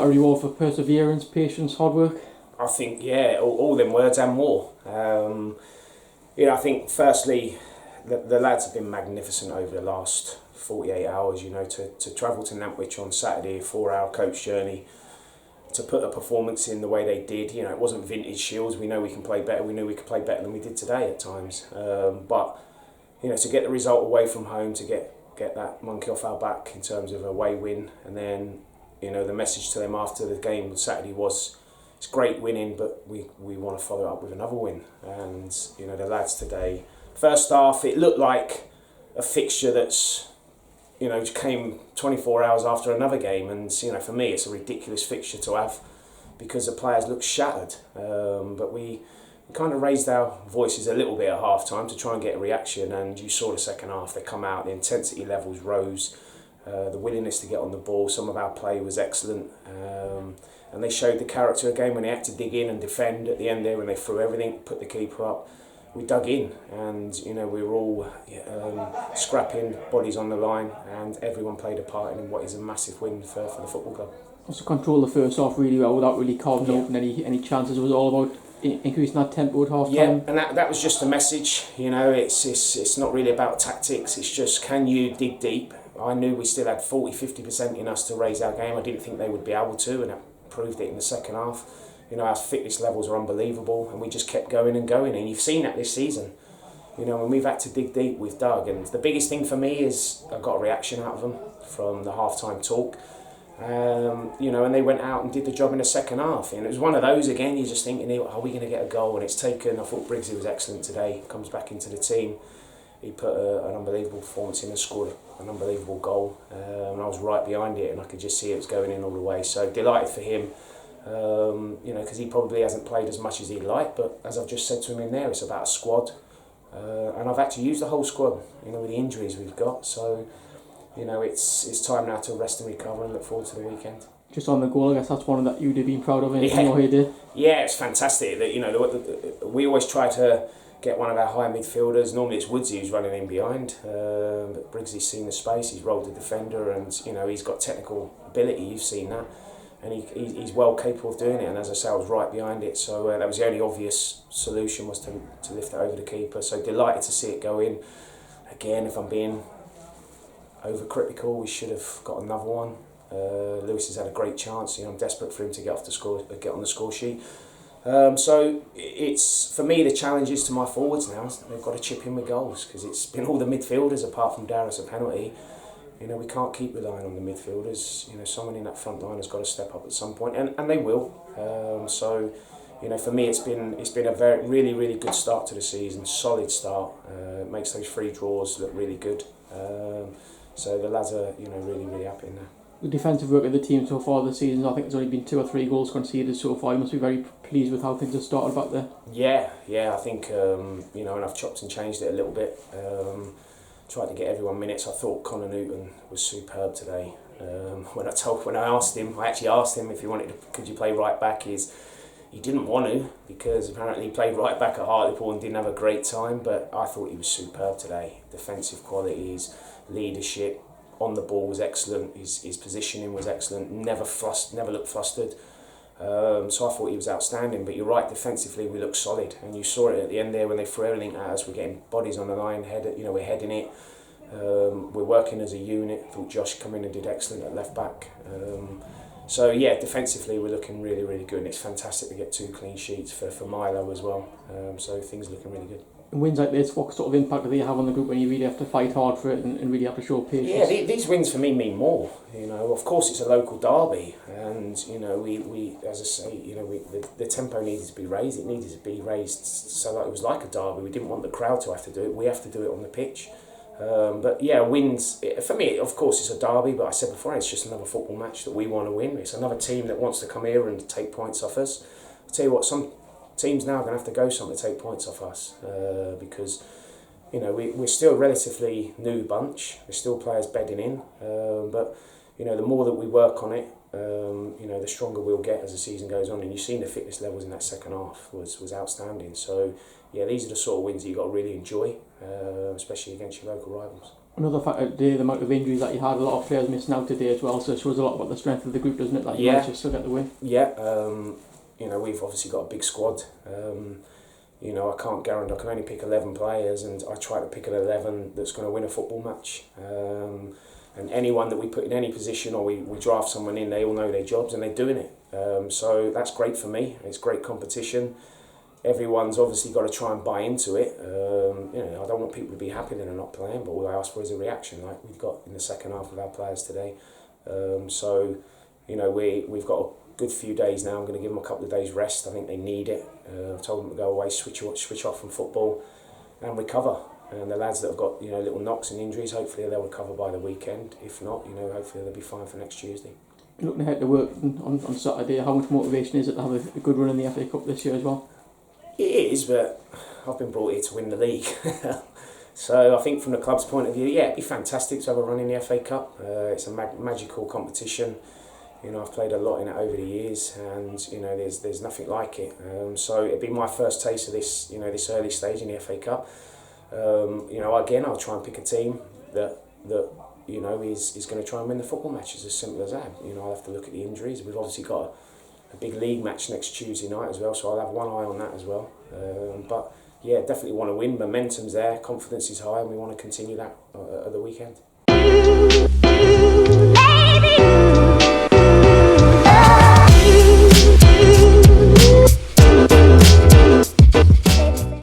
a reward for perseverance, patience, hard work? I think, yeah, all them words and more. I think firstly, the lads have been magnificent over the last 48 hours, to travel to Nantwich on Saturday, a 4-hour coach journey, to put a performance in the way they did. It wasn't vintage Shields. We know we can play better. We knew we could play better than we did today at times. But to get the result away from home, to get that monkey off our back in terms of a away win, and then the message to them after the game on Saturday was, it's great winning, but we want to follow it up with another win. And the lads today, first half, it looked like a fixture that's came 24 hours after another game, and for me it's a ridiculous fixture to have because the players look shattered. But we kind of raised our voices a little bit at half time to try and get a reaction, and you saw the second half, they come out, the intensity levels rose, the willingness to get on the ball, some of our play was excellent, and they showed the character again when they had to dig in and defend at the end there, when they threw everything, put the keeper up. We dug in, and we were all scrapping, bodies on the line, and everyone played a part in what is a massive win for the football club. Also control the first half really well without really carving open any chances. It was all about increasing that tempo at half time. Yeah, and that was just a message. It's not really about tactics. It's just, can you dig deep? I knew we still had 40-50% in us to raise our game. I didn't think they would be able to, and that proved it in the second half. Our fitness levels are unbelievable, and we just kept going and going, and you've seen that this season. When we've had to dig deep with Doug, and the biggest thing for me is I got a reaction out of them from the half-time talk. And they went out and did the job in the second half, and it was one of those again, you're just thinking, are we going to get a goal? And it's taken, I thought Briggsy was excellent today, comes back into the team, he put an unbelievable performance in and scored an unbelievable goal, and I was right behind it, and I could just see it was going in all the way, so delighted for him. Because he probably hasn't played as much as he'd like, but as I've just said to him in there, it's about a squad, and I've had to use the whole squad, with the injuries we've got, so it's time now to rest and recover and look forward to the weekend. Just on the goal, I guess that's one that you'd have been proud of in your heyday. Yeah, it's fantastic that we always try to get one of our high midfielders. Normally it's Woodsy who's running in behind, but Briggsy's seen the space, he's rolled the defender, and he's got technical ability, you've seen that. And he's well capable of doing it, and as I say, I was right behind it, so that was the only obvious solution, was to lift it over the keeper, so delighted to see it go in. Again, if I'm being overcritical, we should have got another one. Lewis has had a great chance, I'm desperate for him to get on the score sheet. So it's, for me, the challenge is to my forwards now, they've got to chip in with goals, because it's been all the midfielders apart from Darius a penalty. We can't keep relying on the midfielders. Someone in that front line has got to step up at some point, and they will. So, for me, it's been a really, really good start to the season. Solid start. Makes those 3 draws look really good. So the lads are, really, really happy now. The defensive work of the team so far this season, I think there's only been 2 or 3 goals conceded so far. You must be very pleased with how things have started back there. Yeah. I think and I've chopped and changed it a little bit. Tried to get everyone minutes. I thought Connor Newton was superb today. When I actually asked him if he wanted to, could you play right back? He didn't want to, because apparently he played right back at Hartlepool and didn't have a great time. But I thought he was superb today. Defensive qualities, leadership, on the ball was excellent. His positioning was excellent. Never looked flustered. So I thought he was outstanding. But you're right, defensively we looked solid, and you saw it at the end there when they threw everything at us. We're getting bodies on the line, we're heading it. We're working as a unit. I thought Josh come in and did excellent at left back. So yeah, defensively we're looking really, really good, and it's fantastic to get 2 clean sheets for Milo as well. So things are looking really good. And wins like this, what sort of impact do they have on the group when you really have to fight hard for it and really have to show patience? Yeah, these wins for me mean more. Of course it's a local derby, and we as I say, the tempo needed to be raised. It needed to be raised so that it was like a derby. We didn't want the crowd to have to do it. We have to do it on the pitch. But yeah, wins for me. Of course, it's a derby, but I said before, it's just another football match that we want to win. It's another team that wants to come here and take points off us. I tell you what, some teams now are going to have to go something to take points off us, because we're still a relatively new bunch. There's still players bedding in, but the more that we work on it, the stronger we'll get as the season goes on. And you've seen the fitness levels in that second half was outstanding. So yeah, these are the sort of wins that you've got to really enjoy, especially against your local rivals. Another factor today, the amount of injuries that you had, a lot of players missing out today as well, so it shows a lot about the strength of the group, doesn't it, that you managed to still get the win? Yeah, you know, we've obviously got a big squad. You know, I can't guarantee, I can only pick 11 players, and I try to pick an 11 that's going to win a football match. And anyone that we put in any position, or we draft someone in, they all know their jobs and they're doing it. So that's great for me. It's great competition. Everyone's obviously got to try and buy into it. You know, I don't want people to be happy that they're not playing, but all I ask for is a reaction, like we've got in the second half of our players today. So, you know, we've got a good few days now. I'm going to give them a couple of days rest. I think they need it. I've told them to go away, switch off from football, and recover. And the lads that have got, you know, little knocks and injuries, hopefully they'll recover by the weekend. If not, you know, hopefully they'll be fine for next Tuesday. Looking ahead to work on Saturday, how much motivation is it to have a good run in the FA Cup this year as well? It is, but I've been brought here to win the league. So I think from the club's point of view, yeah, it'd be fantastic to have a run in the FA Cup. It's a magical competition. You know, I've played a lot in it over the years, and you know, there's nothing like it. So it'd be my first taste of this, you know, this early stage in the FA Cup. You know, again, I'll try and pick a team that you know is going to try and win the football matches. As simple as that. You know, I'll have to look at the injuries. We've obviously got a big league match next Tuesday night as well, so I'll have one eye on that as well. But yeah, definitely want to win. Momentum's there, confidence is high, and we want to continue that at the weekend.